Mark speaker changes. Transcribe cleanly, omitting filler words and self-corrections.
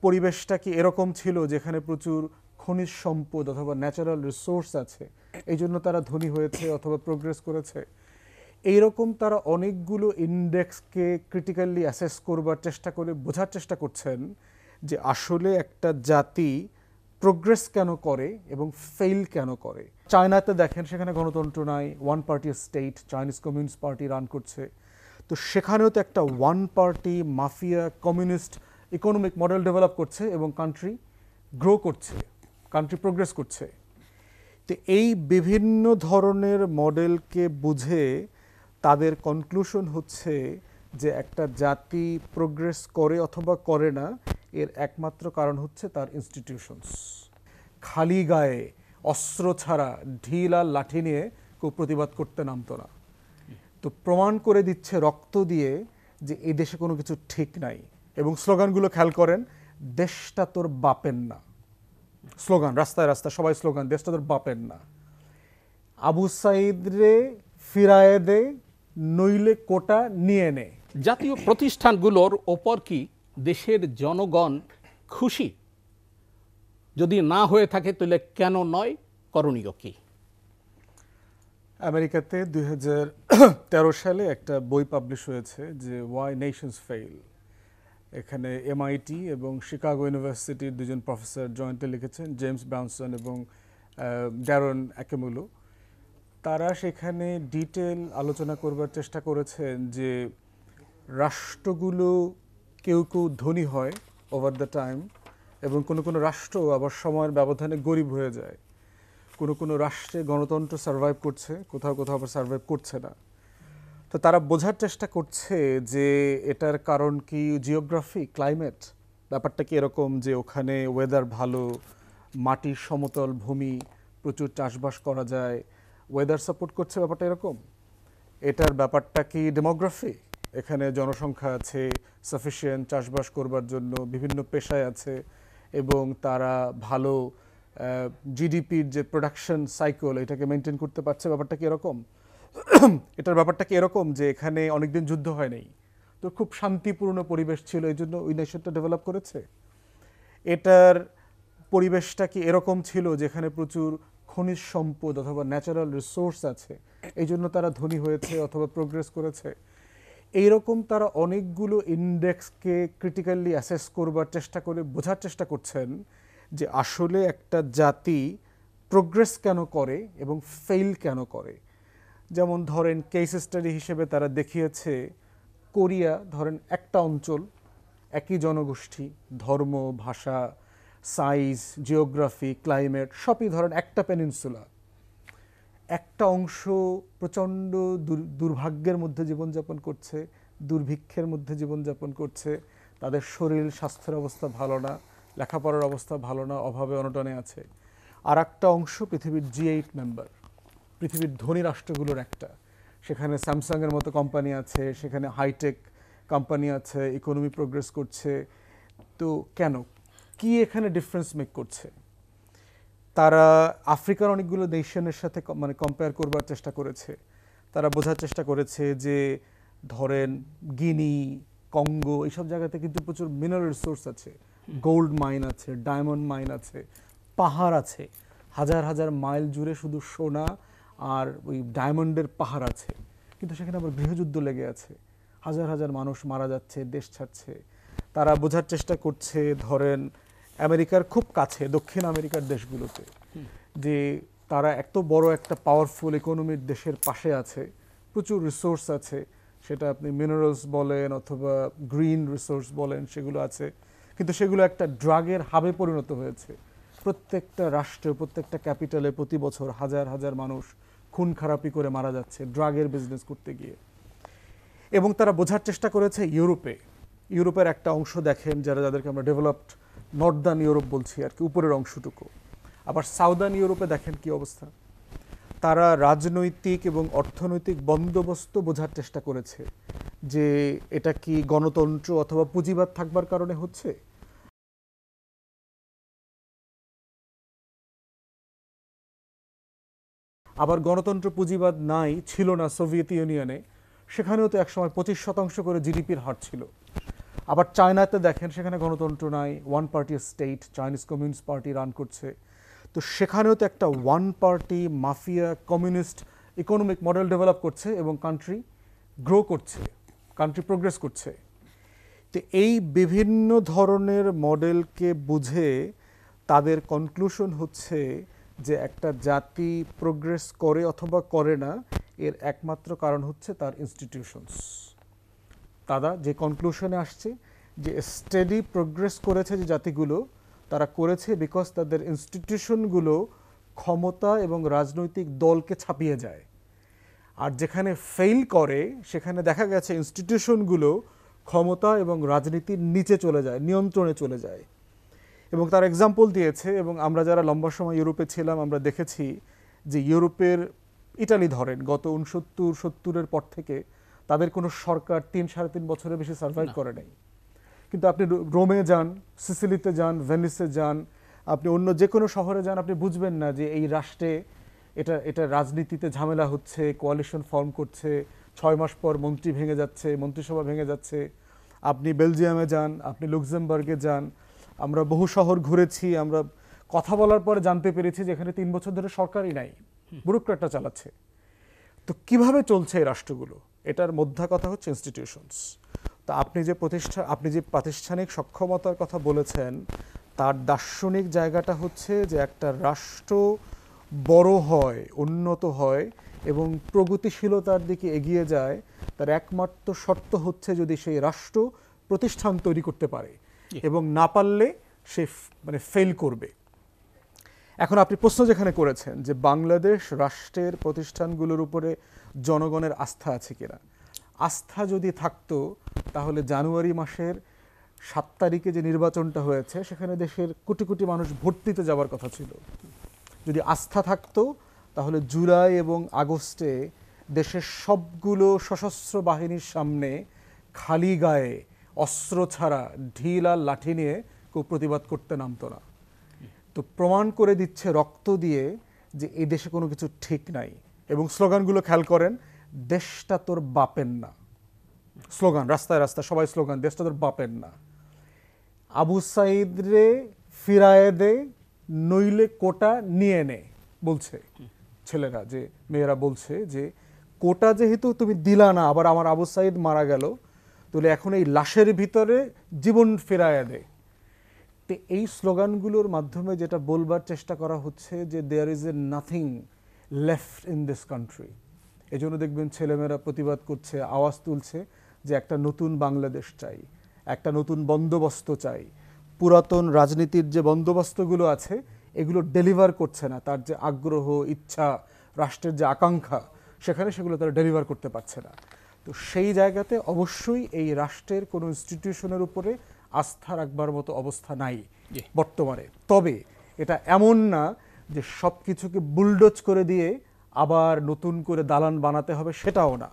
Speaker 1: পরিবেশটা কি এরকম ছিল যেখানে প্রচুর খনিজ সম্পদ অথবা ন্যাচারাল রিসোর্স আছে, এই জন্য তারা ধনী হয়েছে অথবা প্রোগ্রেস করেছে? এইরকম তারা অনেকগুলো ইন্ডেক্সকে ক্রিটিক্যালি অ্যাসেস করবার চেষ্টা করে বোঝার চেষ্টা করছেন যে আসলে একটা জাতি প্রোগ্রেস কেন করে এবং ফেইল কেন করে। চায়নাতে দেখেন, সেখানে গণতন্ত্র নাই, one party state, Chinese communist party run করছে। তো সেখানেও তো একটা one party mafia communist economic model develop করছে এবং কান্ট্রি গ্রো করছে, কান্ট্রি প্রোগ্রেস করছে। তো এই বিভিন্ন ধরনের মডেলকে বুঝে তাদের কনক্লুশন হচ্ছে যে একটা জাতি প্রোগ্রেস করে অথবা করে না, এর একমাত্র কারণ হচ্ছে তার ইনস্টিটিউশনস। খালি গায়ে অস্ত্র ছাড়া ঢিল আর লাঠি নিয়ে কেউ প্রতিবাদ করতে নামতো না। তো প্রমাণ করে দিচ্ছে রক্ত দিয়ে যে এই দেশে কোনো কিছু ঠিক নাই। এবং স্লোগানগুলো খেয়াল করেন, দেশটা তোর বাপের না। স্লোগান, রাস্তায় রাস্তায় সবাই স্লোগান, দেশটা তোর বাপের না। আবু সাইদ রে ফিরায়ে দে, নইলে কোটা নিয়ে নে।
Speaker 2: জাতীয় প্রতিষ্ঠানগুলোর ওপর কি দেশের জনগণ খুশি? যদি না হয়ে থাকে তাহলে কেন নয়, করণীয় কি?
Speaker 1: আমেরিকাতে 2013 সালে একটা বই পাবলিশ হয়েছে যে ওয়াই নেশনস ফেইল। এখানে MIT এবং শিকাগো ইউনিভার্সিটির দুজন প্রফেসর জয়েন্টলি লিখেছেন, জেমস ব্রাউনসন এবং ড্যারন অ্যাকেমুলো। তারা সেখানে ডিটেল আলোচনা করবার চেষ্টা করেছেন যে রাষ্ট্রগুলো কেউ কেউ ধনী হয় ওভার দ্য টাইম, এবং কোনো কোনো রাষ্ট্র আবার সময়ের ব্যবধানে গরিব হয়ে যায়। কোনো কোনো রাষ্ট্রে গণতন্ত্র সার্ভাইভ করছে, কোথাও কোথাও আবার সার্ভাইভ করছে না। তো তারা বোঝার চেষ্টা করছে যে এটার কারণ কি জিওগ্রাফি, ক্লাইমেট, ব্যাপারটা কি এরকম যে ওখানে ওয়েদার ভালো, মাটির সমতল ভূমি, প্রচুর চাষবাস করা যায়, ওয়েদার সাপোর্ট করছে, ব্যাপারটা এরকম? এটার ব্যাপারটা কি ডেমোগ্রাফি, এখানে জনসংখ্যা আছে সাফিসিয়েন্ট চাষবাস করবার জন্য, বিভিন্ন পেশায় আছে এবং তারা ভালো জিডিপির যে প্রোডাকশন সাইকেল এটাকে মেনটেন করতে পারছে, ব্যাপারটা কি এরকম? এটার ব্যাপারটা কি এরকম যে এখানে অনেকদিন যুদ্ধ হয় নাই, তো খুব শান্তিপূর্ণ পরিবেশ ছিল, এই জন্য ওই নেশনটা ডেভেলপ করেছে? এটার পরিবেশটা কি এরকম ছিল যেখানে প্রচুর খনিজ সম্পদ অথবা ন্যাচারাল রিসোর্স আছে, এই জন্য তারা ধনী হয়েছে অথবা প্রোগ্রেস করেছে? এইরকম তারা অনেকগুলো ইন্ডেক্সকে ক্রিটিক্যালি অ্যাসেস করবার চেষ্টা করে বোঝার চেষ্টা করছেন যে আসলে একটা জাতি প্রোগ্রেস কেন করে এবং ফেইল কেন করে। যেমন ধরেন কেস স্টাডি হিসেবে তারা দেখিয়েছে, কোরিয়া ধরেন একটা অঞ্চল, একই জনগোষ্ঠী, ধর্ম, ভাষা, সাইজ, জিওগ্রাফি, ক্লাইমেট সবই ধরেন একটা পেনিনসুলা, একটা অংশ প্রচণ্ড দুর্ভাগ্যের মধ্যে জীবনযাপন করছে, দুর্ভিক্ষের মধ্যে জীবনযাপন করছে, তাদের শরীর স্বাস্থ্যের অবস্থা ভালো না, লেখাপড়ার অবস্থা ভালো না, অভাবে অনটনে আছে। আর একটা অংশ পৃথিবীর G8 মেম্বার, পৃথিবীর ধনী রাষ্ট্রগুলোর একটা, সেখানে স্যামসাংয়ের মতো কোম্পানি আছে, সেখানে হাইটেক কোম্পানি আছে, ইকোনমি প্রোগ্রেস করছে। তো কেন, কি এখানে ডিফারেন্স মেক করছে? তারা আফ্রিকার অনেকগুলো নেশনের সাথে মানে কম্পেয়ার করবার চেষ্টা করেছে। তারা বোঝার চেষ্টা করেছে যে ধরেন গিনি, কঙ্গো, এইসব জায়গাতে কিন্তু প্রচুর মিনারেল রিসোর্স আছে, গোল্ড মাইন আছে, ডায়মন্ড মাইন আছে, পাহাড় আছে, হাজার হাজার মাইল জুড়ে শুধু সোনা আর ওই ডায়মন্ডের পাহাড় আছে। কিন্তু সেখানে আবার গৃহযুদ্ধ লেগে আছে, হাজার হাজার মানুষ মারা যাচ্ছে, দেশ ছাড়ছে। তারা বোঝার চেষ্টা করছে ধরেন আমেরিকার খুব কাছে দক্ষিণ আমেরিকার দেশগুলোতে যে তারা এত বড় একটা পাওয়ারফুল ইকোনমির দেশের পাশে আছে, প্রচুর রিসোর্স আছে, সেটা আপনি মিনারেলস বলেন অথবা গ্রিন রিসোর্স বলেন, সেগুলো আছে, কিন্তু সেগুলো একটা ড্রাগের হাবে পরিণত হয়েছে। প্রত্যেকটা রাষ্ট্রে, প্রত্যেকটা ক্যাপিটালে প্রতি বছর হাজার হাজার মানুষ খুন খারাপি করে মারা যাচ্ছে ড্রাগের বিজনেস করতে গিয়ে। এবং তারা বোঝার চেষ্টা করেছে ইউরোপের একটা অংশ দেখেন, যাদেরকে আমরা ডেভেলপড নর্দার্ন ইউরোপ বলছি আর কি, উপরের অংশটুকু। আবার সাউদার্ন ইউরোপে দেখেন কি অবস্থা। তারা রাজনৈতিক এবং অর্থনৈতিক বন্দোবস্ত বোঝার চেষ্টা করেছে যে এটা কি গণতন্ত্র অথবা পুঁজিবাদ থাকবার কারণে হচ্ছে। আবার গণতন্ত্র পুঁজিবাদ নাই, ছিল না সোভিয়েত ইউনিয়নে, সেখানেও তো একসময় 25% করে জিডিপির হার ছিল। আবার চায়নাতে দেখেন সেখানে গণতন্ত্র নাই, one party state, Chinese communist party run করছে। তো সেখানেও তো একটা one party mafia communist economic model develop করছে এবং কান্ট্রি গ্রো করছে, কান্ট্রি প্রোগ্রেস করছে। তো এই বিভিন্ন ধরনের মডেলকে বুঝে তাদের কনক্লুশন হচ্ছে যে একটা জাতি প্রোগ্রেস করে অথবা করে না এর একমাত্র কারণ হচ্ছে তার ইনস্টিটিউশনস। তারা যে কনক্লুশনে আসছে যে স্টেডি প্রোগ্রেস করেছে যে জাতিগুলো, তারা করেছে বিকজ তাদের ইনস্টিটিউশনগুলো ক্ষমতা এবং রাজনৈতিক দলকে ছাপিয়ে যায়। আর যেখানে ফেল করে সেখানে দেখা গেছে ইনস্টিটিউশনগুলো ক্ষমতা এবং রাজনীতির নিচে চলে যায়, নিয়ন্ত্রণে চলে যায়। এবং তার এক্সাম্পল দিয়েছে, এবং আমরা যারা লম্বা সময় ইউরোপে ছিলাম আমরা দেখেছি যে ইউরোপের ইটালি ধরেন গত 69-70-এর পর থেকে তাদের কোনো সরকার 3-3.5 বছরের বেশি সার্ভাইভ করে নাই। কিন্তু আপনি রোমে যান, সিসিলিতে যান, ভেনিসে যান, আপনি অন্য যে কোনো শহরে যান, আপনি বুঝবেন না যে এই রাষ্ট্রে এটা রাজনীতিতে ঝামেলা হচ্ছে, কোয়ালিশন ফর্ম করছে, 6 মাস পর মন্ত্রী ভেঙে যাচ্ছে, মন্ত্রিসভা ভেঙে যাচ্ছে। আপনি বেলজিয়ামে যান, আপনি লুক্সেমবার্গে যান, আমরা বহু শহর ঘুরেছি, আমরা কথা বলার পরে জানতে পেরেছি যে এখানে 3 বছর ধরে সরকারই নাই, ব্যুরোক্র্যাটরা চালাচ্ছে। তো কিভাবে চলছে এই রাষ্ট্রগুলো, এটার মধ্যা কথা হচ্ছে ইনস্টিটিউশনস। তো আপনি যে প্রাতিষ্ঠানিক সক্ষমতার কথা বলেছেন তার দার্শনিক জায়গাটা হচ্ছে যে একটা রাষ্ট্র বড় হয়, উন্নত হয় এবং প্রগতিশীলতার দিকে এগিয়ে যায়, তার একমাত্র শর্ত হচ্ছে যদি সেই রাষ্ট্র প্রতিষ্ঠান তৈরি করতে পারে, এবং না পারলে সে মানে ফেল করবে। এখন আপনি প্রশ্ন যেখানে করেছেন যে বাংলাদেশ রাষ্ট্রের প্রতিষ্ঠানগুলোর উপরে জনগণের আস্থা আছে কিনা, আস্থা যদি থাকতো তাহলে জানুয়ারি মাসের 7 তারিখে যে নির্বাচনটা হয়েছে সেখানে দেশের কোটি কোটি মানুষ ভোট দিতে যাওয়ার কথা ছিল। যদি আস্থা থাকতো তাহলে জুলাই এবং আগস্টে দেশের সবগুলো সশস্ত্র বাহিনীর সামনে খালি গায়ে অস্ত্র ছাড়া ঢিল আর লাঠি নিয়ে কেউ প্রতিবাদ করতে নামতো না। তো প্রমাণ করে দিচ্ছে রক্ত দিয়ে যে এই দেশে কোনো কিছু ঠিক নাই। এবং স্লোগানগুলো খেয়াল করেন, দেশটা তোর বাপের না, স্লোগান রাস্তায় রাস্তায় সবাই স্লোগান, দেশটা তোর বাপের না। আবু সাইদ রে ফিরায়ে দে নইলে কোটা নিয়ে নে বলছে ছেলেরা, যে মেয়েরা বলছে যে কোটা যেহেতু তুমি দিলা না, আবার আমার আবু সাইদ মারা গেল, তাহলে এখন এই লাশের ভিতরে জীবন ফিরায়ে দে। তো এই স্লোগানগুলোর মাধ্যমে যেটা বলবার চেষ্টা করা হচ্ছে যে there is a nothing left in this country. এই জন্য দেখবেন ছেলেমেয়েরা প্রতিবাদ করছে, আওয়াজ তুলছে যে একটা নতুন বাংলাদেশ চাই, একটা নতুন বন্দোবস্ত চাই। পুরাতন রাজনীতির যে বন্দোবস্তগুলো আছে এগুলো ডেলিভার করছে না, তার যে আগ্রহ, ইচ্ছা, রাষ্ট্রের যে আকাঙ্ক্ষা সেখানে সেগুলো তারা ডেলিভার করতে পারছে না। তো সেই জায়গাতে অবশ্যই এই রাষ্ট্রের কোনো ইনস্টিটিউশনের উপরে আস্থা রাখবার মতো অবস্থা নাই বর্তমানে। তবে এটা এমন না যে সব কিছুকে বুলডোজ করে দিয়ে আবার নতুন করে দালান বানাতে হবে, সেটাও না।